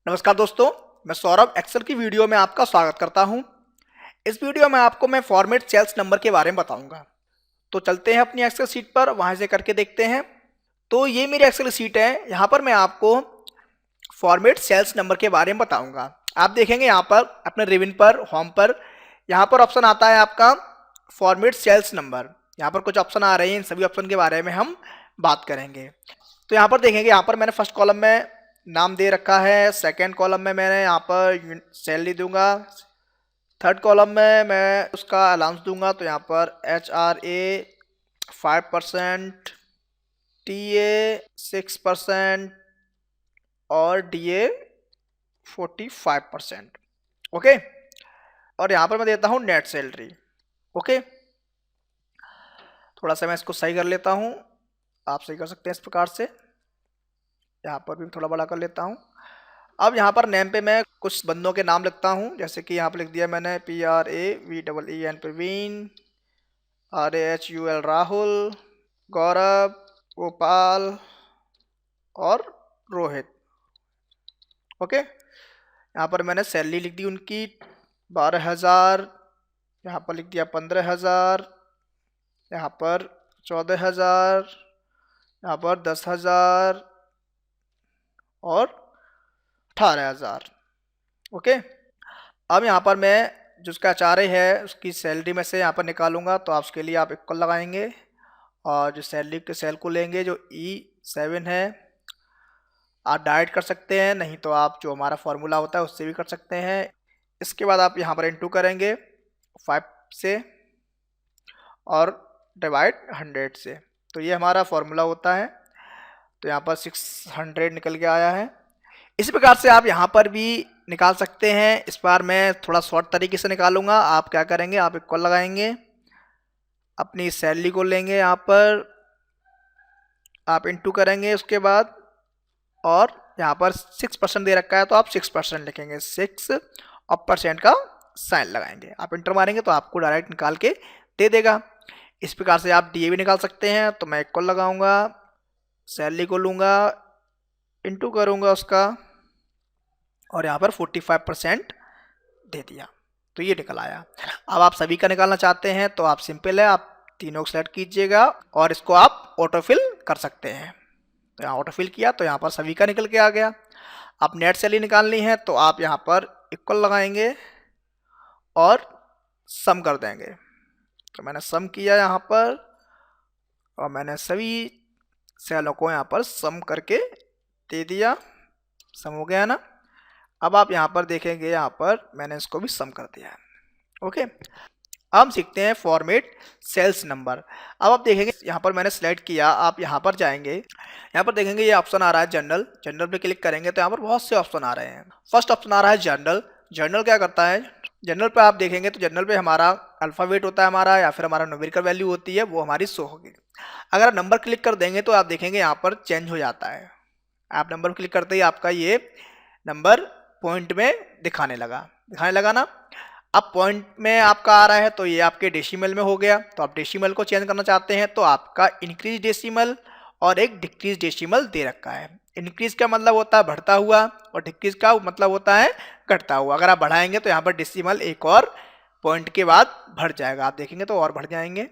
नमस्कार दोस्तों, मैं सौरभ एक्सेल की वीडियो में आपका स्वागत करता हूं। इस वीडियो में आपको मैं फॉर्मेट सेल्स नंबर के बारे में बताऊंगा। तो चलते हैं अपनी एक्सेल शीट पर, वहां से करके देखते हैं। तो ये मेरी एक्सेल शीट है, यहाँ पर मैं आपको फॉर्मेट सेल्स नंबर के बारे में बताऊंगा। आप देखेंगे यहाँ पर अपने रिविन पर, होम पर, यहाँ पर ऑप्शन आता है आपका फॉर्मेट सेल्स नंबर। यहाँ पर कुछ ऑप्शन आ रहे हैं, इन सभी ऑप्शन के बारे में हम बात करेंगे। तो यहाँ पर देखेंगे, यहाँ पर मैंने फर्स्ट कॉलम में नाम दे रखा है, सेकेंड कॉलम में मैंने यहाँ पर सैलरी दूंगा, थर्ड कॉलम में मैं उसका अलाउंस दूंगा। तो यहाँ पर HRA 5%, TA 6% और DA 45%। ओके, और यहाँ पर मैं देता हूँ नेट सैलरी। ओके, थोड़ा सा मैं इसको सही कर लेता हूँ, आप सही कर सकते हैं इस प्रकार से। यहाँ पर भी थोड़ा बड़ा कर लेता हूँ। अब यहाँ पर नेम पे मैं कुछ बंदों के नाम लिखता हूँ, जैसे कि यहाँ पर लिख दिया मैंने PRAVEEN प्रवीण, RAHUL राहुल, गौरव, गोपाल और रोहित। ओके, यहाँ पर मैंने सैलरी लिख दी उनकी 12,000, यहाँ पर लिख दिया 15,000, यहाँ पर 14,000, यहाँ पर 10,000 और 18,000। ओके, अब यहाँ पर मैं जो उसका HRA है उसकी सैलरी में से यहाँ पर निकालूंगा, तो आप उसके लिए आप इक्वल लगाएंगे और जो सैलरी के सेल को लेंगे जो E7 है, आप डायरेक्ट कर सकते हैं, नहीं तो आप जो हमारा फॉर्मूला होता है उससे भी कर सकते हैं। इसके बाद आप यहाँ पर इंटू करेंगे 5 से और डिवाइड 100 से, तो ये हमारा फॉर्मूला होता है। तो यहाँ पर 600 निकल के आया है। इसी प्रकार से आप यहाँ पर भी निकाल सकते हैं। इस बार मैं थोड़ा शॉर्ट तरीके से निकालूंगा। आप क्या करेंगे, आप इक्वल लगाएंगे, अपनी सैलरी को लेंगे, यहाँ पर आप इंटू करेंगे उसके बाद, और यहाँ पर 6% दे रखा है तो आप 6% लिखेंगे, 6 और परसेंट का साइन लगाएंगे, आप इंटर मारेंगे तो आपको डायरेक्ट निकाल के दे देगा। इस प्रकार से आप DA भी निकाल सकते हैं। तो मैं इक्वल लगाऊंगा, सैलरी को लूँगा, इंटू करूँगा उसका, और यहाँ पर 45% दे दिया, तो ये निकल आया। अब आप सभी का निकालना चाहते हैं तो आप सिंपल है, आप तीनों को सेलेक्ट कीजिएगा और इसको आप ऑटोफिल कर सकते हैं। तो यहाँ ऑटोफिल किया तो यहाँ पर सभी का निकल के आ गया। आप नेट सैलरी निकालनी है तो आप यहाँ पर इक्वल लगाएंगे और सम कर देंगे। तो मैंने सम किया यहाँ पर और मैंने सभी सेलों को यहाँ पर सम करके दे दिया। सम हो गया ना। अब आप यहाँ पर देखेंगे, यहाँ पर मैंने इसको भी सम कर दिया है। ओके, अब हम सीखते हैं फॉर्मेट सेल्स नंबर। अब आप देखेंगे यहाँ पर मैंने सेलेक्ट किया, आप यहाँ पर जाएंगे, यहाँ पर देखेंगे ये ऑप्शन आ रहा है जनरल। जनरल पे क्लिक करेंगे तो यहाँ पर बहुत से ऑप्शन आ रहे हैं। फर्स्ट ऑप्शन आ रहा है जनरल। जनरल क्या करता है, जनरल पे आप देखेंगे तो जनरल पे हमारा अल्फ़ाबेट होता है हमारा, या फिर हमारा न्यूमेरिकल वैल्यू होती है, वो हमारी शो होगी। अगर आप नंबर क्लिक कर देंगे तो आप देखेंगे यहाँ पर चेंज हो जाता है। आप नंबर क्लिक करते ही आपका ये नंबर पॉइंट में दिखाने लगा ना। अब पॉइंट में आपका आ रहा है तो ये आपके डेसिमल में हो गया। तो आप डेसिमल को चेंज करना चाहते हैं तो आपका इंक्रीज डेसिमल और एक डिक्रीज डेसिमल दे रखा है। इंक्रीज का मतलब होता है बढ़ता हुआ और डिक्रीज का मतलब होता है घटता हुआ। अगर आप बढ़ाएंगे तो यहाँ पर डेसिमल एक और पॉइंट के बाद बढ़ जाएगा, आप देखेंगे तो और बढ़ जाएंगे।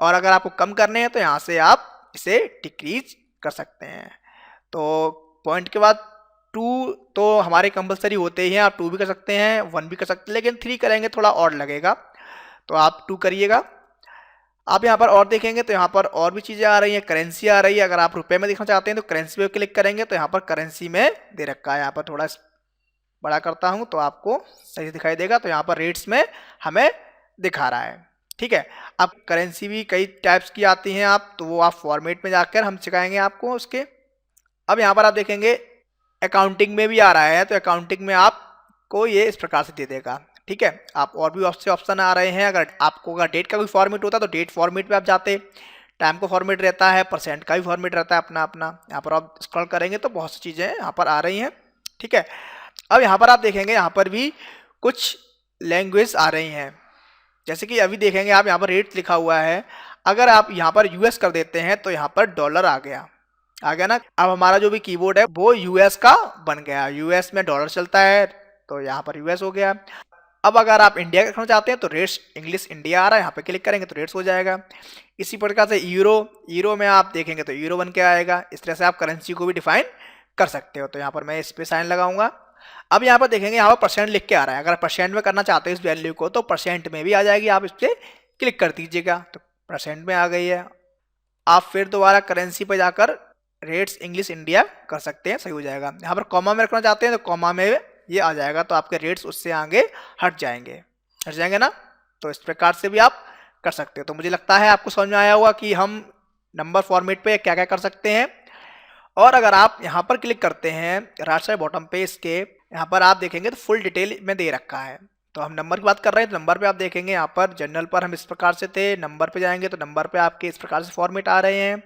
और अगर आपको कम करने हैं तो यहाँ से आप इसे डिक्रीज कर सकते हैं। तो पॉइंट के बाद 2 तो हमारे कंपलसरी होते ही हैं, आप 2 भी कर सकते हैं, 1 भी कर सकते हैं, लेकिन 3 करेंगे थोड़ा और लगेगा, तो आप 2 करिएगा। आप यहाँ पर और देखेंगे तो यहाँ पर और भी चीज़ें आ रही हैं, करेंसी आ रही है। अगर आप रुपए में देखना चाहते हैं तो करेंसी पे क्लिक करेंगे तो यहाँ पर करेंसी में दे रखा है। यहाँ पर थोड़ा बड़ा करता हूँ तो आपको सही से दिखाई देगा। तो यहाँ पर रेट्स में हमें दिखा रहा है, ठीक है। अब करेंसी भी कई टाइप्स की आती हैं, आप तो वो आप फॉर्मेट में जाकर हम सिखाएंगे आपको उसके। अब यहाँ पर आप देखेंगे अकाउंटिंग में भी आ रहा है, तो अकाउंटिंग में आपको ये इस प्रकार से दे देगा, ठीक है। आप और भी ऑप्शन आ रहे हैं। अगर आपको डेट का कोई फॉर्मेट होता है तो डेट फॉर्मेट पे आप जाते, टाइम का फॉर्मेट रहता है, परसेंट का भी फॉर्मेट रहता है अपना अपना। यहाँ पर आप स्क्रॉल करेंगे तो बहुत सी चीज़ें यहाँ पर आ रही हैं, ठीक है। अब यहाँ पर आप देखेंगे यहाँ पर भी कुछ लैंग्वेज आ रही हैं, जैसे कि अभी देखेंगे आप यहाँ पर रेट लिखा हुआ है। अगर आप यहाँ पर US कर देते हैं तो यहाँ पर डॉलर आ गया, आ गया ना। अब हमारा जो भी कीबोर्ड है वो यूएस का बन गया, यूएस में डॉलर चलता है तो यहाँ पर यूएस हो गया। अब अगर आप इंडिया का रखना चाहते हैं तो रेट्स इंग्लिश इंडिया आ रहा है, यहाँ पे क्लिक करेंगे तो रेट्स हो जाएगा। इसी प्रकार से यूरो, यूरो में आप देखेंगे तो यूरो बन के आएगा। इस तरह से आप करेंसी को भी डिफाइन कर सकते हो। तो यहाँ पर मैं इस पे साइन लगाऊंगा। अब यहाँ पर देखेंगे यहाँ पर परसेंट लिख के आ रहा है, अगर परसेंट में करना चाहते हो इस वैल्यू को तो परसेंट में भी आ जाएगी, आप इस पर क्लिक कर दीजिएगा तो परसेंट में आ गई है। आप फिर दोबारा करेंसी पर जाकर रेट्स इंग्लिश इंडिया कर सकते हैं, सही हो जाएगा। यहाँ पर कॉमा में रखना चाहते हैं तो कॉमा में ये आ जाएगा, तो आपके रेट्स उससे आगे हट जाएंगे ना। तो इस प्रकार से भी आप कर सकते हो। तो मुझे लगता है आपको समझ में आया होगा कि हम नंबर फॉर्मेट पे क्या क्या कर सकते हैं। और अगर आप यहाँ पर क्लिक करते हैं राइट साइड बॉटम पे, इसके यहाँ पर आप देखेंगे तो फुल डिटेल में दे रखा है। तो हम नंबर की बात कर रहे हैं तो नंबर पे आप देखेंगे यहाँ पर जनरल पर हम इस प्रकार से थे, नंबर पे जाएंगे तो नंबर पे आपके इस प्रकार से फॉर्मेट आ रहे हैं।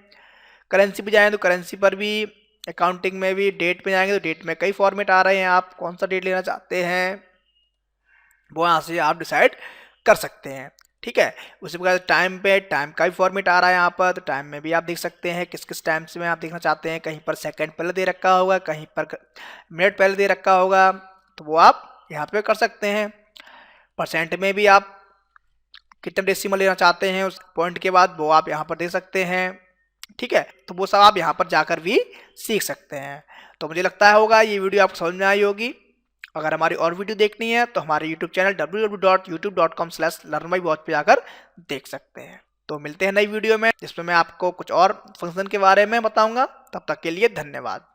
करेंसी पे जाएं तो करेंसी पर भी, अकाउंटिंग में भी, डेट पे जाएंगे तो डेट में कई फॉर्मेट आ रहे हैं। आप कौन सा डेट लेना चाहते हैं वो यहाँ से आप डिसाइड कर सकते हैं, ठीक है। उसी प्रकार टाइम पे, टाइम का भी फॉर्मेट आ रहा है यहाँ पर, तो टाइम में भी आप देख सकते हैं किस किस टाइम से में आप देखना चाहते हैं। कहीं पर सेकंड पहले दे रखा होगा, कहीं पर मिनट पहले दे रखा होगा, तो वो आप यहाँ पे कर सकते हैं। परसेंट में भी आप कितने डेसिमल लेना चाहते हैं उस पॉइंट के बाद वो आप यहाँ पर दे सकते हैं, ठीक है। तो वो सब आप यहाँ पर जाकर भी सीख सकते हैं। तो मुझे लगता होगा ये वीडियो आपको समझ में आई होगी। अगर हमारी और वीडियो देखनी है तो हमारे YouTube चैनल www.youtube.com/learnmywatch पे जाकर देख सकते हैं। तो मिलते हैं नई वीडियो में जिसमें मैं आपको कुछ और फंक्शन के बारे में बताऊंगा। तब तक के लिए धन्यवाद।